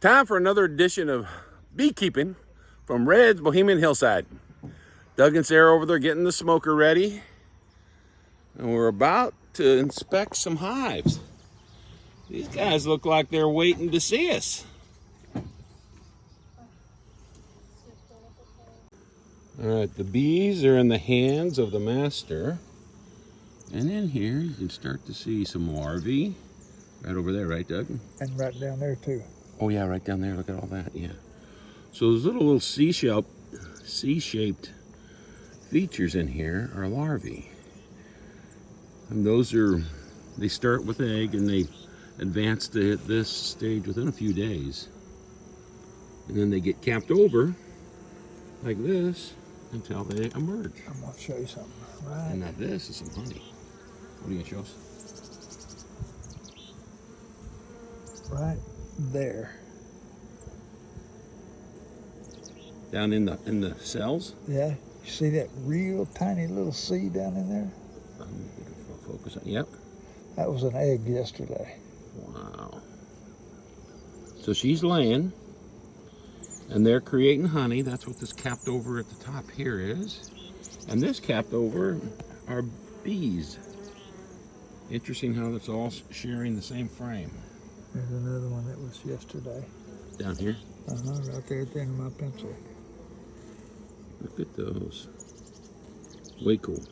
Time for another edition of Beekeeping from Red's Bohemian Hillside. Doug and Sarah over there getting the smoker ready. And we're about to inspect some hives. These guys look like they're waiting to see us. All right, the bees are in the hands of the master. And in here, you can start to see some larvae. Right over there, right, Doug? And right down there, too. Oh, yeah, right down there. Look at all that, yeah. So those little C-shaped features in here are larvae. And those are, they start with an egg and they advance to this stage within a few days. And then they get capped over like this until they emerge. I'm going to show you something. Right. And now this is some honey. What are you going to show us? Right there. Down in the cells? Yeah. You see that real tiny little seed down in there? Focus on. Yep. That was an egg yesterday. Wow. So she's laying, and they're creating honey. That's what this capped over at the top here is. And this capped over are bees. Interesting how that's all sharing the same frame. There's another one that was yesterday. Down here? Right there at the end of my pencil. Look at those. Way cool.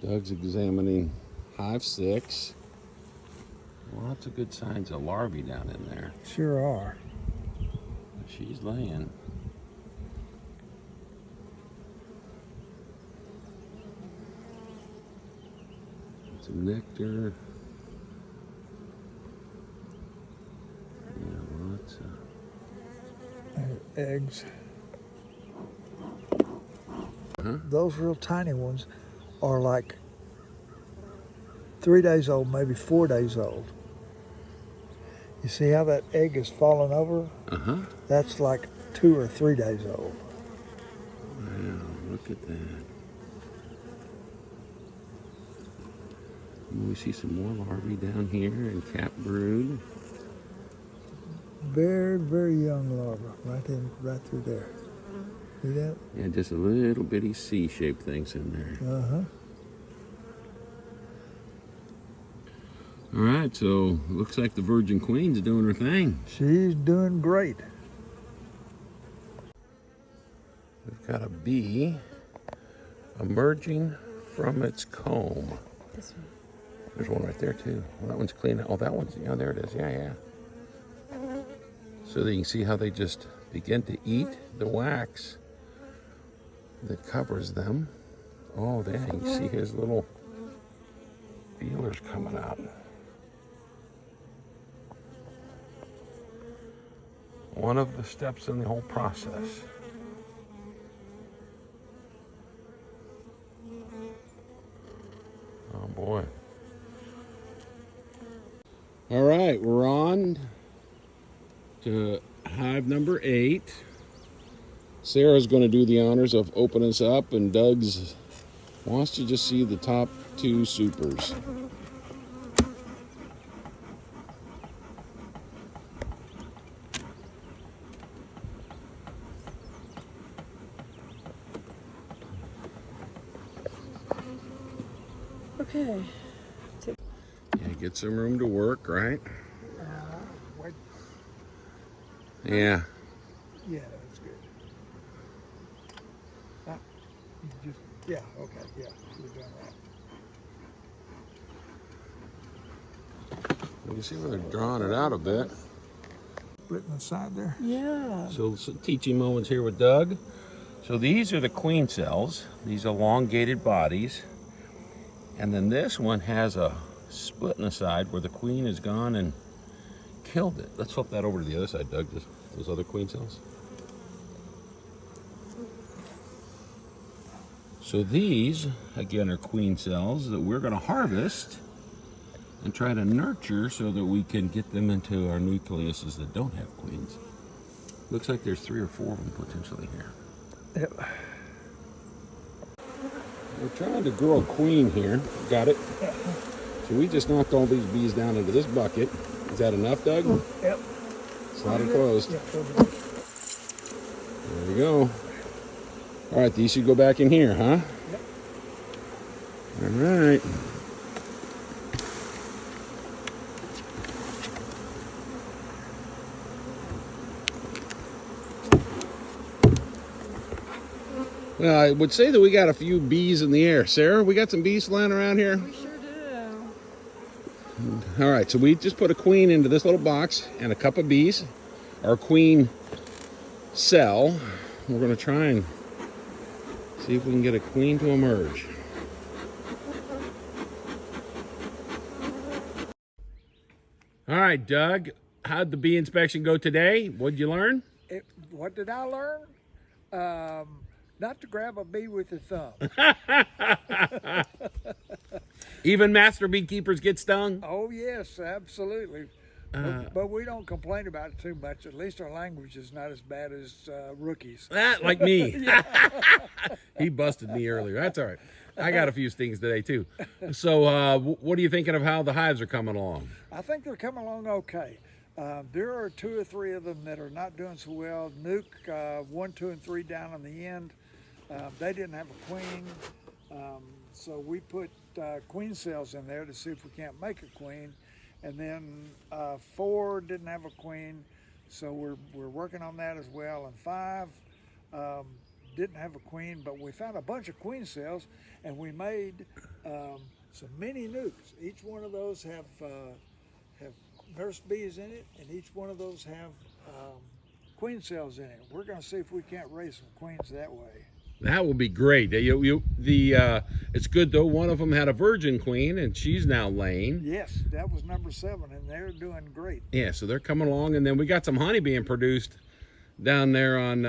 Doug's examining hive 6. Lots of good signs of larvae down in there. Sure are. She's laying. Some nectar. Yeah, lots of eggs. Huh? Those real tiny ones are like 3 days old, maybe 4 days old. You see how that egg is falling over? Uh-huh. That's like 2 or 3 days old. Wow, look at that. And we see some more larvae down here in cap brood. Very, very young larva, right through there. See that? Yeah, just a little bitty C-shaped things in there. Uh-huh. All right, so looks like the Virgin Queen's doing her thing. She's doing great. We've got a bee emerging from its comb. This one. There's one right there too. Well, that one's clean. Oh, that one's, yeah, there it is. Yeah, yeah. So that you can see how they just begin to eat the wax that covers them. Oh, there you can see his little feelers coming out. One of the steps in the whole process. Oh boy. All right, we're on to hive number 8. Sarah's going to do the honors of opening us up, and Doug's wants to just see the top 2 supers. Okay. Yeah, get some room to work, right? Wait. Yeah. Yeah, that's good. Yeah, okay, yeah, we're doing that. You can see where they're drawing it out a bit. Splitting the side there. Yeah. So some teaching moments here with Doug. So these are the queen cells, these elongated bodies. And then this one has a split in the side where the queen has gone and killed it. Let's flip that over to the other side, Doug, those other queen cells. So these, again, are queen cells that we're going to harvest and try to nurture so that we can get them into our nucleuses that don't have queens. Looks like there's 3 or 4 of them potentially here. Yep. We're trying to grow a queen here. Got it? So we just knocked all these bees down into this bucket. Is that enough, Doug? Yep. Slide it closed. Yep. There we go. All right, these should go back in here, huh? Yep. All right. Well, I would say that we got a few bees in the air. Sarah, we got some bees flying around here? We sure do. All right, so we just put a queen into this little box and a cup of bees. Our queen cell. We're going to try and see if we can get a queen to emerge. All right, Doug, how'd the bee inspection go today? What'd you learn? What did I learn? Not to grab a bee with your thumb. Even master beekeepers get stung? Oh, yes, absolutely. But we don't complain about it too much. At least our language is not as bad as rookies. Like me. He busted me earlier. That's all right. I got a few stings today, too. So what are you thinking of how the hives are coming along? I think they're coming along okay. There are 2 or 3 of them that are not doing so well. Nuke, 1, 2, and 3 down on the end. They didn't have a queen. So we put queen cells in there to see if we can't make a queen. And then 4 didn't have a queen, so we're working on that as well. And 5 didn't have a queen, but we found a bunch of queen cells, and we made some Mini-Nucs. Each one of those have nurse bees in it, and each one of those have queen cells in it. We're going to see if we can't raise some queens that way. That will be great. It's good, though. One of them had a virgin queen, and she's now laying. Yes, that was number 7, and they're doing great. Yeah, so they're coming along. And then we got some honey being produced down there on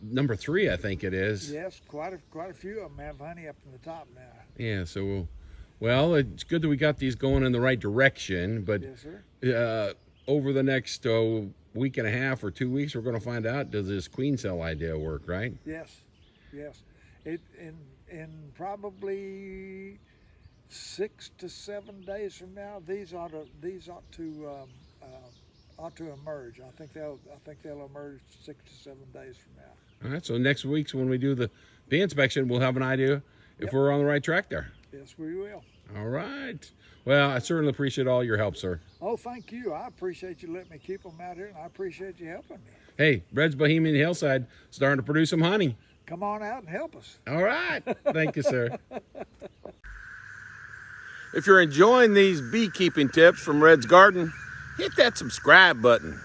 number 3, I think it is. Yes, quite a few of them have honey up in the top now. Yeah, so, well, it's good that we got these going in the right direction. But Yes, sir. Over the next week and a half or 2 weeks, we're going to find out, does this queen cell idea work, right? Yes, yes. In probably 6 to 7 days from now, these ought to emerge. I think they'll emerge 6 to 7 days from now. All right, so next week's when we do the bee inspection, we'll have an idea if we're on the right track there. Yes, we will. All right. Well, I certainly appreciate all your help, sir. Oh, thank you. I appreciate you letting me keep them out here, and I appreciate you helping me. Hey, Red's Bohemian Hillside starting to produce some honey. Come on out and help us. All right. Thank you, sir. If you're enjoying these beekeeping tips from Red's Garden, hit that subscribe button.